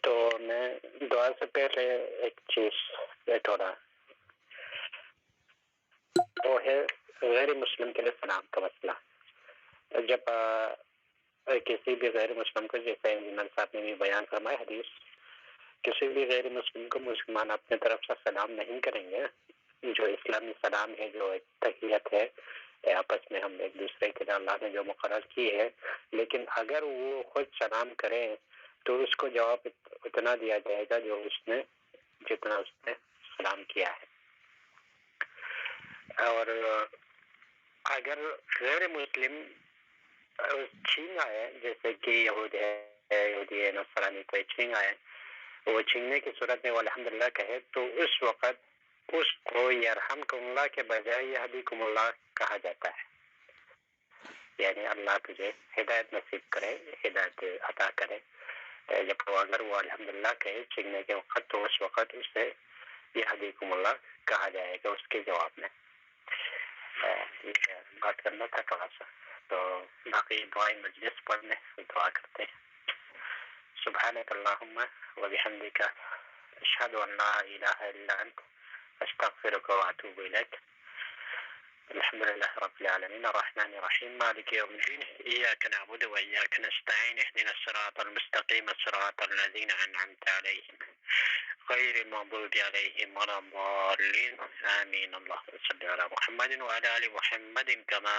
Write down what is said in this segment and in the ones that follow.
تو میں دعا سے پہلے ایک چیز تھوڑا وہ ہے غیر مسلم کے لیے سلام کا مسئلہ. جب کسی بھی غیر مسلم کو، جیسے انجمن صاحب نے بھی بیان فرمایا حدیث، کسی بھی غیر مسلم کو مسلمان اپنے طرف سے سلام نہیں کریں گے. جو اسلامی سلام ہے، جو ایک تحیت ہے آپس میں ہم ایک دوسرے کے لیے اللہ نے جو مقرر کی ہے، لیکن اگر وہ خود سلام کریں تو اس کو جواب اتنا دیا جائے گا جو جتنا اس نے سلام کیا ہے. اور اگر غیر مسلم چھین آئے، جیسے کہ یہودی ہے نصرانی کوئی چھین آئے، وہ چھیننے کی صورت میں وہ الحمدللہ کہے تو اس وقت اس کو یرحمکم اللہ کے بجائے یہدیکم اللہ کہا جاتا ہے. یعنی اللہ تجھے ہدایت نصیب کرے، ہدایت عطا کرے. جب اگر وہ الحمدللہ کہے چھیننے کے وقت تو اس وقت اسے یہدیکم اللہ کہا جائے گا اس کے جواب میں. یہ بات کرنا تھا تھوڑا سا. تو باقی دعائیں مجلس پڑھنے دعا کرتے ہیں. سبحانک اللہم و بحمدک اشہد ان لا الہ الا انت استغفرک و اتوب الیک. الحمد لله رب العالمين الرحمن الرحيم مالك يوم الدين إياك نعبد وإياك نستعين اهدنا الصراط المستقيم صراط الذين أنعمت عليهم غير المغضوب عليهم ولا الضالين آمين. اللهم صل على محمد وعلى آل محمد كما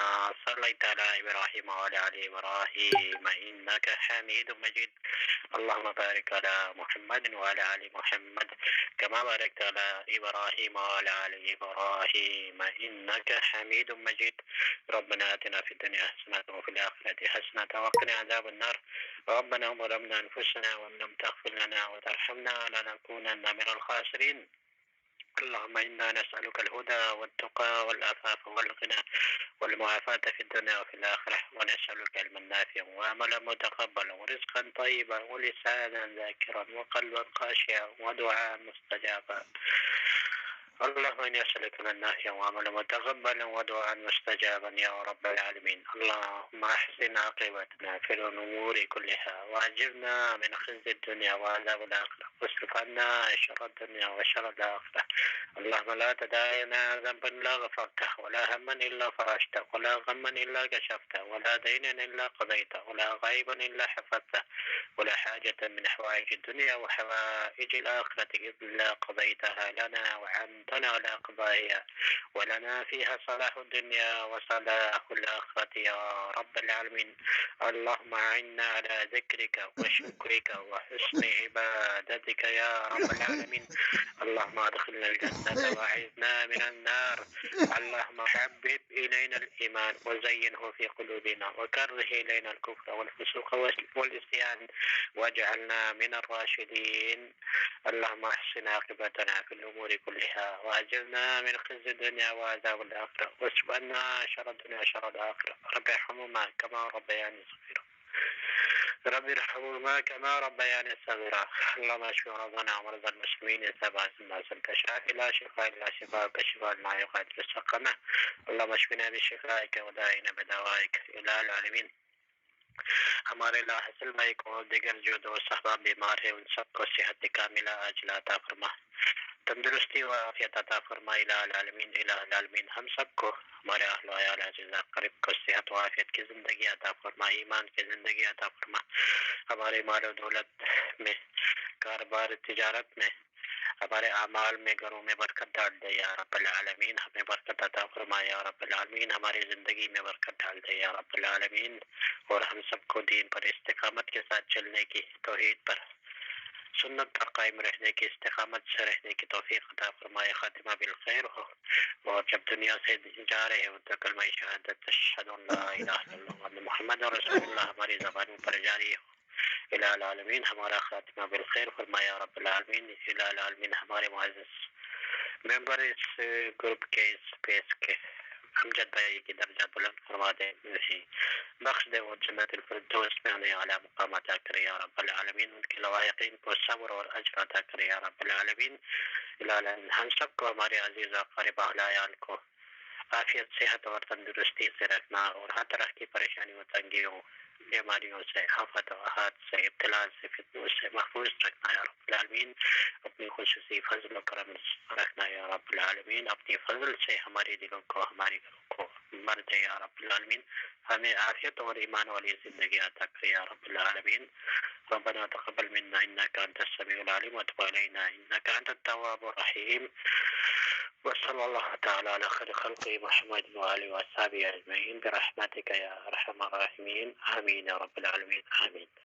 صليت على إبراهيم وعلى آل إبراهيم إنك حميد مجيد. اللهم بارك على محمد وعلى آل محمد كما باركت على إبراهيم وعلى آل إبراهيم إنك حميد مجيد. ربنا آتنا في الدنيا حسنة وفي الآخرة حسنة وقنا عذاب النار. ربنا ظلمنا أنفسنا وإن لم تغفر لنا وترحمنا لنكونن من الخاسرين. اللهم إنا نسألك الهدى والتقى والعفاف والغنى والمعافاة في الدنيا وفي الآخرة، ونسألك علما نافعا وعملا متقبلا ورزقا طيبا ولسانا ذاكرا وقلبا خاشعا ودعاء مستجابا. اللهم إني أسألك علما نافعا وعملا متقبلا ودعاء مستجابا يا رب العالمين. اللهم أحسن عاقبتنا في الأمور كلها وأجرنا من خزي الدنيا وعذاب الآخرة واصرف عنا شر الدنيا وشر الآخرة. اللهم لا تدع لنا ذنبا إلا غفرته ولا هما إلا فرجته ولا غما إلا كشفته ولا دينا إلا قضيته ولا غيبا إلا حفظته ولا حاجة من حوائج الدنيا وحوائج الآخرة إلا قضيتها لنا وعنتنا على قضائها ولنا فيها صلاح الدنيا وصلاح الآخرة يا رب العالمين. اللهم أعنا على ذكرك وشكرك وحسن عبادتك يا رب العالمين. اللهم أدخلنا الجنة وأعذنا من النار. اللهم حبب إلينا الإيمان وزينه في قلوبنا وكره إلينا الكفر والفسوق والعصيان واجعلنا من الراشدين. اللهم احسن عاقبتنا في الأمور كلها وأجرنا من خزي الدنيا وعذاب الآخرة واصرف عنا شر الدنيا وشر الآخرة. رب ارحمهما كما ربياني صغيرا. رب ارحمهما كما ربياني صغيرا. اللهم اشف مرضانا ومرضى المسلمين سبعا ثم سلك شافي لا شفاء الا شفاءك شفاء لا يغادر سقما. اللهم اشفنا بشفائك وداعنا بدوائك الى العالمين. ہمارے لا حاصل بھائی کو دیگر جو دوست احباب بیمار ہیں ان سب کو صحت کاملہ عاجلہ عطا فرما، تندرستی و عافیت عطا فرما الہ العالمین. الہ العالمین ہم سب کو، ہمارے اہل و عیال عزیزہ قریب کو صحت و عافیت کی زندگی عطا فرما، ایمان کی زندگی عطا فرما. ہمارے مال و دولت میں، کاروبار تجارت میں، ہمارے اعمال میں، گھروں میں برکت ڈال دے یا رب العالمین. ہمیں برکت عطا فرما یا رب العالمین. ہماری زندگی میں برکت ڈال دے یا رب العالمین. اور ہم سب کو دین پر استقامت کے ساتھ چلنے کی، توحید پر، سنت پر قائم رہنے کی، استقامت سے رہنے کی توفیق عطا فرمائے. خاتمہ بالخیر ہو، اور جب دنیا سے جا رہے ہو تو کلمہ شہادت اشہد ان لا الہ الا اللہ وان محمد رسول اللہ ہماری زبانوں پر جاری ہو. الہ العالمین ہمارا خاتمہ بالخیر فرمایا یا رب العالمین. الہ العالمین ہمارے معزز ممبر اس گروپ کے، اس پیس کے امجد بھائی کی درجہ بلند فرما دے، بخش دے، وہ جنت الفردوس میں انہیں اعلیٰ مقام عطا کرے یا رب العالمین. ان کے لواحقین کو صبر اور اجر عطا کرے یا رب العالمین. الہ العالمین ہم سب کو، ہمارے عزیز اقارب اہل عیال کو عافیت، صحت اور تندرستی سے رکھنا، اور ہر طرح کی پریشانی و تنگیوں بیماریوں سے، آفت و آحات سے، ابتلا سے، فتنوں سے محفوظ رکھنا یا رب العالمین، اپنی خصوصی فضل و کرم رکھنا یا رب العالمین، اپنی فضل سے ہمارے دلوں کو، ہماری گھروں کو مرد یا رب العالمین، ہمیں عافیت اور ایمان والی زندگی عطا کرے یا رب العالمین. ربنا تقبل منا انك انت السميع العليم وتب علينا انك انت التواب الرحيم. وصلى الله تعالى على خير خلقه محمد وآله وأصحابه أجمعين برحمتك يا أرحم الراحمين. آمين يا رب العالمين. آمين.